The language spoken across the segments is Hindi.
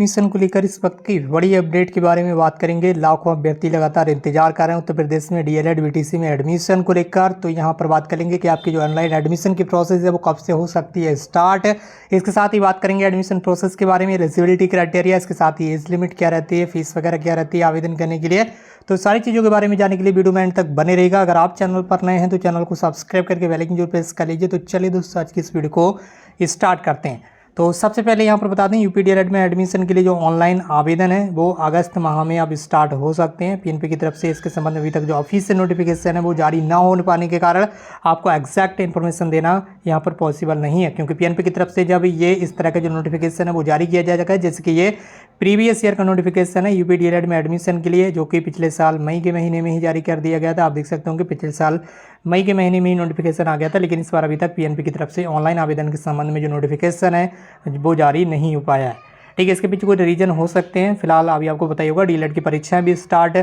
एडमिशन को लेकर इस वक्त की बड़ी अपडेट के बारे में बात करेंगे। लाखों अभ्यर्थी लगातार इंतजार कर रहे हैं उत्तर प्रदेश में डीएलएड बीटीसी में एडमिशन को लेकर। तो यहां पर बात करेंगे कि आपकी जो ऑनलाइन एडमिशन की प्रोसेस है वो कब से हो सकती है स्टार्ट। इसके साथ ही बात करेंगे एडमिशन प्रोसेस के बारे में, एलिजिबिलिटी क्राइटेरिया, इसके साथ ही एज लिमिट क्या रहती है, फीस वगैरह क्या रहती है आवेदन करने के लिए। तो सारी चीज़ों के बारे में जानने के लिए वीडियो में एंड तक बने रहेगा। अगर आप चैनल पर नए हैं तो चैनल को सब्सक्राइब करके बेल आइकन जरूर प्रेस कर लीजिए। तो चलिए दोस्तों आज की इस वीडियो को स्टार्ट करते हैं। तो सबसे पहले यहाँ पर बता दें यूपी डीएलएड में एडमिशन के लिए जो ऑनलाइन आवेदन है वो अगस्त माह में अब स्टार्ट हो सकते हैं पीएनपी की तरफ से। इसके संबंध में अभी तक जो ऑफिशियल नोटिफिकेशन है वो जारी ना हो पाने के कारण आपको एग्जैक्ट इन्फॉर्मेशन देना यहाँ पर पॉसिबल नहीं है, क्योंकि पीएनपी की तरफ से जब ये इस तरह का जो नोटिफिकेशन है वो जारी किया जाएगा, जैसे कि ये प्रीवियस ईयर का नोटिफिकेशन है यूपी डीएलएड में एडमिशन के लिए, जो कि पिछले साल मई के महीने में ही जारी कर दिया गया था। आप देख सकते हो कि पिछले साल मई के महीने में ही नोटिफिकेशन आ गया था, लेकिन इस बार अभी तक पीएनपी की तरफ से ऑनलाइन आवेदन के संबंध में जो नोटिफिकेशन है वो जारी नहीं हो पाया है। ठीक है, इसके पीछे कोई रीजन हो सकते हैं। फिलहाल अभी आपको बताइए होगा डीएलएड की परीक्षाएं भी स्टार्ट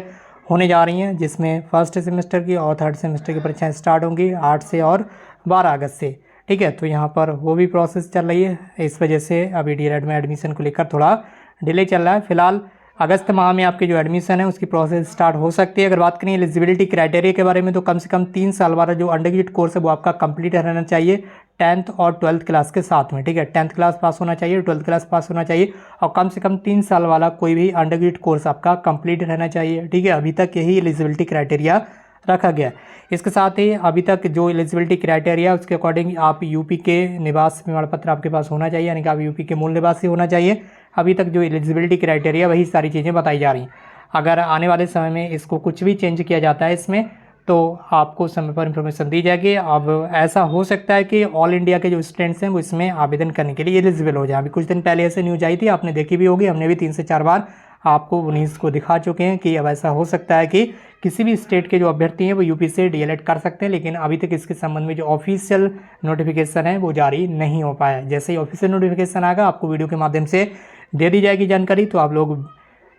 होने जा रही हैं, जिसमें फर्स्ट सेमेस्टर की और थर्ड सेमेस्टर की परीक्षाएं स्टार्ट होंगी 8 से और 12 अगस्त से। ठीक है, तो यहाँ पर वो भी प्रोसेस चल रही है, इस वजह से अभी डीएलएड में एडमिशन को लेकर थोड़ा डिले चल रहा है। फिलहाल अगस्त माह में आपकी जो एडमिशन है उसकी प्रोसेस स्टार्ट हो सकती है। अगर बात करें एलिजिबिलिटी क्राइटेरिया के बारे में, तो कम से कम 3 साल वाला जो अंडर ग्रेजुएट कोर्स है वो आपका कंप्लीट रहना चाहिए 10th और 12th क्लास के साथ में। ठीक है, 10th क्लास पास होना चाहिए, 12th क्लास पास होना चाहिए, और कम से कम 3 साल वाला कोई भी अंडर ग्रेजुएट कोर्स आपका कंप्लीट रहना चाहिए। ठीक है, अभी तक यही एलिजिबिलिटी क्राइटेरिया रखा गया। इसके साथ ही अभी तक जो एलिजिबिलिटी क्राइटेरिया उसके अकॉर्डिंग आप यूपी के निवास प्रमाण पत्र आपके पास होना चाहिए, यानी कि आप यूपी के मूल निवासी होना चाहिए। अभी तक जो एलिजिबिलिटी क्राइटेरिया वही सारी चीज़ें बताई जा रही हैं। अगर आने वाले समय में इसको कुछ भी चेंज किया जाता है इसमें, तो आपको समय पर इन्फॉर्मेशन दी जाएगी। अब ऐसा हो सकता है कि ऑल इंडिया के जो स्टूडेंट्स हैं वो इसमें आवेदन करने के लिए एलिजिबल हो जाए। अभी कुछ दिन पहले ऐसे न्यूज आई थी, आपने देखी भी होगी, हमने भी 3 से 4 बार आपको न्यूज़ को दिखा चुके हैं कि अब ऐसा हो सकता है कि किसी भी स्टेट के जो अभ्यर्थी हैं वो यूपी से डीएलएड कर सकते हैं, लेकिन अभी तक इसके संबंध में जो ऑफिशियल नोटिफिकेशन है वो जारी नहीं हो पाया। जैसे ही ऑफिशियल नोटिफिकेशन आएगा आपको वीडियो के माध्यम से दे दी जाएगी जानकारी, तो आप लोग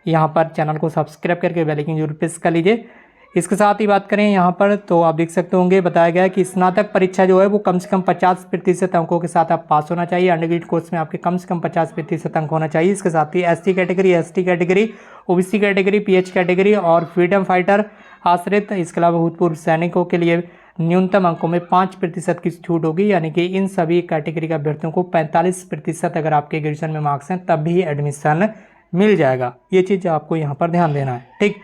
यहाँ पर चैनल को सब्सक्राइब करके बेल आइकन जरूर प्रेस कर लीजिए। इसके साथ ही बात करें यहाँ पर, तो आप देख सकते होंगे बताया गया है कि स्नातक परीक्षा जो है वो कम से कम 50% अंकों के साथ आप पास होना चाहिए। अंडर ग्रेजुएट कोर्स में आपके कम से कम 50% अंक होना चाहिए। इसके साथ ही SC category, ST category, OBC category, PH category और फ्रीडम फाइटर आश्रित, इसके अलावा भूतपूर्व सैनिकों के लिए न्यूनतम अंकों में 5% की छूट होगी, यानी कि इन सभी कैटेगरी के अभ्यर्थियों को 45% अगर आपके ग्रेजुएशन में मार्क्स हैं तब भी एडमिशन मिल जाएगा। ये चीज़ आपको यहाँ पर ध्यान देना है। ठीक,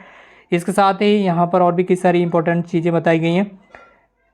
इसके साथ ही यहाँ पर और भी कई सारी इंपॉर्टेंट चीज़ें बताई गई हैं।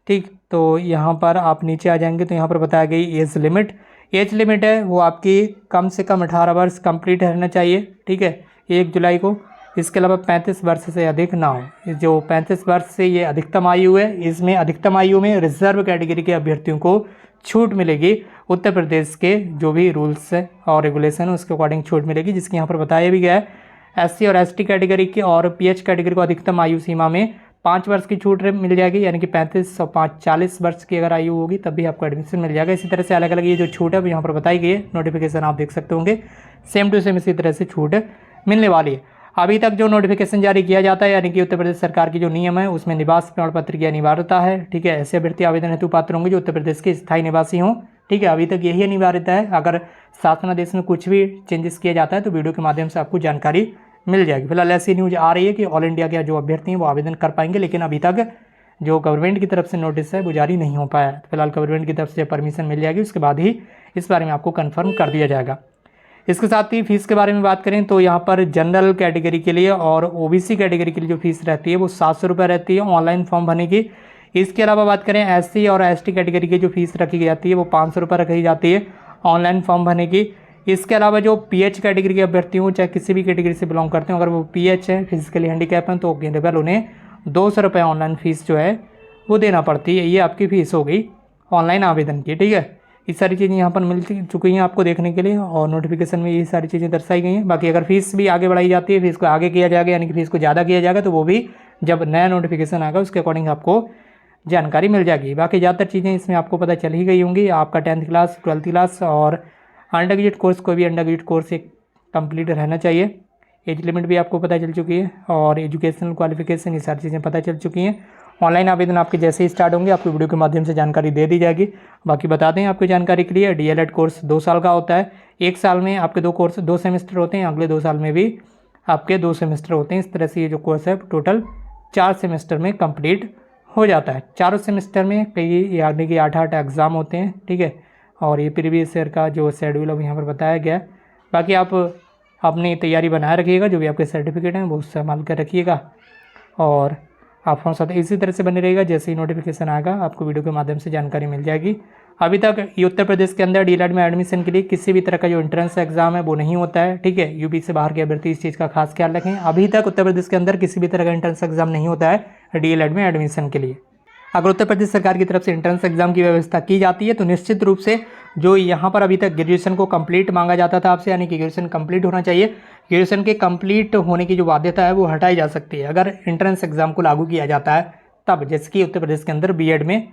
ठीक, तो यहाँ पर आप नीचे आ जाएंगे तो यहाँ पर बताया गई एज लिमिट। एज लिमिट है वो आपकी कम से कम 18 वर्ष कंप्लीट रहना चाहिए। ठीक है, 1 जुलाई को। इसके अलावा 35 वर्ष से अधिक ना हो। जो 35 वर्ष से ये अधिकतम आयु है, इसमें अधिकतम आयु में रिजर्व कैटेगरी के अभ्यर्थियों को छूट मिलेगी। उत्तर प्रदेश के जो भी रूल्स और रेगुलेशन है उसके अकॉर्डिंग छूट मिलेगी, जिसकी यहाँ पर बताया भी गया है। एससी और एसटी कैटेगरी की और पीएच कैटेगरी को अधिकतम आयु सीमा में 5 वर्ष की छूट मिल जाएगी, यानी कि 35 और 5 40 वर्ष की अगर आयु होगी तब भी आपको एडमिशन मिल जाएगा। इसी तरह से अलग अलग ये जो छूट है वो यहाँ पर बताई गई है। नोटिफिकेशन आप देख सकते होंगे, सेम टू सेम इसी तरह से छूट मिलने वाली है। अभी तक जो नोटिफिकेशन जारी किया जाता है, यानी कि उत्तर प्रदेश सरकार की जो नियम है उसमें निवास प्रमाण पत्र की अनिवार्यता है। ठीक है, ऐसे अभ्यर्थी आवेदन हेतु पात्र होंगे जो उत्तर प्रदेश के स्थायी निवासी हों। ठीक है, अभी तक यही अनिवार्यता है। अगर शासनादेश में कुछ भी चेंजेस किया जाता है तो वीडियो के माध्यम से आपको जानकारी मिल जाएगी। फिलहाल ऐसी न्यूज आ रही है कि ऑल इंडिया के जो अभ्यर्थी हैं वो आवेदन कर पाएंगे, लेकिन अभी तक जो गवर्नमेंट की तरफ से नोटिस है वो जारी नहीं हो पाया है। फिलहाल गवर्नमेंट की तरफ से परमिशन मिल जाएगी, उसके बाद ही इस बारे में आपको कन्फर्म कर दिया जाएगा। इसके साथ ही फीस के बारे में बात करें तो यहाँ पर जनरल कैटेगरी के लिए और ओबीसी कैटेगरी के लिए जो फीस रहती है वो 700 रुपये रहती है ऑनलाइन फॉर्म भरने की। इसके अलावा बात करें एससी और एसटी कैटेगरी की जो फीस रखी जाती है वो 500 रुपये रखी जाती है ऑनलाइन फॉर्म भरने की। इसके अलावा जो पीएच कैटेगरी के अभ्यर्थी हों, चाहे किसी भी कैटेगरी से बिलोंग करते हो, अगर वो पीएच है, फिजिकली हैंडीकैप हैं, तो केवल उन्हें 200 रुपये ऑनलाइन फीस जो है वो देना पड़ती है। ये आपकी फ़ीस हो गई ऑनलाइन आवेदन की। ठीक है, ये सारी चीज़ें यहाँ पर मिल चुकी हैं आपको देखने के लिए, और नोटिफिकेशन में ये सारी चीज़ें दर्शाई गई हैं। बाकी अगर फीस भी आगे बढ़ाई जाती है, फीस को आगे किया जाएगा, यानी कि फीस को ज़्यादा किया जाएगा, तो वो भी जब नया नोटिफिकेशन आएगा उसके अकॉर्डिंग आपको जानकारी मिल जाएगी। बाकी ज़्यादातर चीज़ें इसमें आपको पता चल ही गई होंगी। आपका 10th क्लास, 12th क्लास और अंडर ग्रेजुएट कोर्स, कोई भी अंडर ग्रेजुएट कोर्स एक कंप्लीट रहना चाहिए। एज लिमिट भी आपको पता चल चुकी है, और एजुकेशनल क्वालिफिकेशन ये सारी चीज़ें पता चल चुकी हैं। ऑनलाइन आवेदन आपके जैसे ही स्टार्ट होंगे आपको वीडियो के माध्यम से जानकारी दे दी जाएगी। बाकी बता दें आपकी जानकारी के लिए, डीएलएड कोर्स 2 साल का होता है। 1 साल में आपके 2 सेमेस्टर होते हैं, अगले 2 साल में भी आपके 2 सेमेस्टर होते हैं। इस तरह से ये जो कोर्स है टोटल 4 सेमेस्टर में कंप्लीट हो जाता है। चारों सेमेस्टर में कई यानी कि 8-8 एग्ज़ाम होते हैं, ठीक है। और ये प्रीवियस ईयर का जो शेड्यूल है यहाँ पर बताया गया है। बाकी आप अपनी तैयारी बनाए रखिएगा, जो भी आपके सर्टिफिकेट हैं वो इस्तेमाल कर रखिएगा और आप हमारे साथ इसी तरह से बने रहिएगा। जैसे ही नोटिफिकेशन आएगा आपको वीडियो के माध्यम से जानकारी मिल जाएगी। अभी तक ये उत्तर प्रदेश के अंदर डीएलएड में एडमिशन के लिए किसी भी तरह का जो एंट्रेंस एग्जाम है वो नहीं होता है, ठीक है। यूपी से बाहर के अभ्यर्थी इस चीज़ का खास ख्याल रखें। अभी तक उत्तर प्रदेश के अंदर किसी भी तरह का एंट्रेंस एग्जाम नहीं होता है डीएलएड में एडमिशन के लिए। अगर उत्तर प्रदेश सरकार की तरफ से एंट्रेंस एग्जाम की व्यवस्था की जाती है तो निश्चित रूप से जो यहाँ पर अभी तक ग्रेजुएशन को कंप्लीट मांगा जाता था आपसे, यानी कि ग्रेजुएशन कंप्लीट होना चाहिए, ग्रेजुएशन के कंप्लीट होने की जो बाध्यता है वो हटाई जा सकती है अगर एंट्रेंस एग्जाम को लागू किया जाता है तब। जैसे कि उत्तर प्रदेश के अंदर बीएड में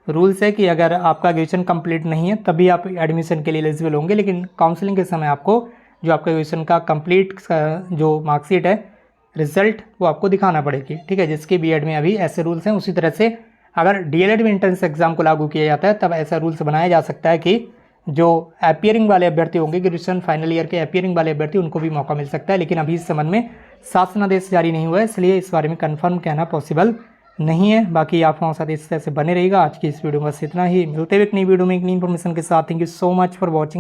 रूल्स है कि अगर आपका ग्रेजुएशन कंप्लीट नहीं है तभी आप एडमिशन के लिए एलिजिबल होंगे, लेकिन काउंसलिंग के समय आपको जो आपका ग्रेजुएशन का कंप्लीट जो मार्कशीट है, रिजल्ट, वो आपको दिखाना पड़ेगी, ठीक है। जिसके बीएड में अभी ऐसे रूल्स हैं। उसी तरह से अगर डीएलएड में एंट्रेंस एग्जाम को लागू किया जाता है तब ऐसा रूल्स बनाया जा सकता है कि जो अपियरिंग वाले अभ्यर्थी होंगे, ग्रेजुएशन फाइनल ईयर के अपियरिंग वाले अभ्यर्थी, उनको भी मौका मिल सकता है। लेकिन अभी इस संबंध में शासनादेश जारी नहीं हुआ है, इसलिए इस बारे में कंफर्म कहना पॉसिबल नहीं है। बाकी आप हमारे साथ इस तरह से बने रहेगा। आज की इस वीडियो में बस इतना ही। मिलते हुए एक नई वीडियो में एक नई इन्फॉर्मेशन के साथ। Thank you so much for watching.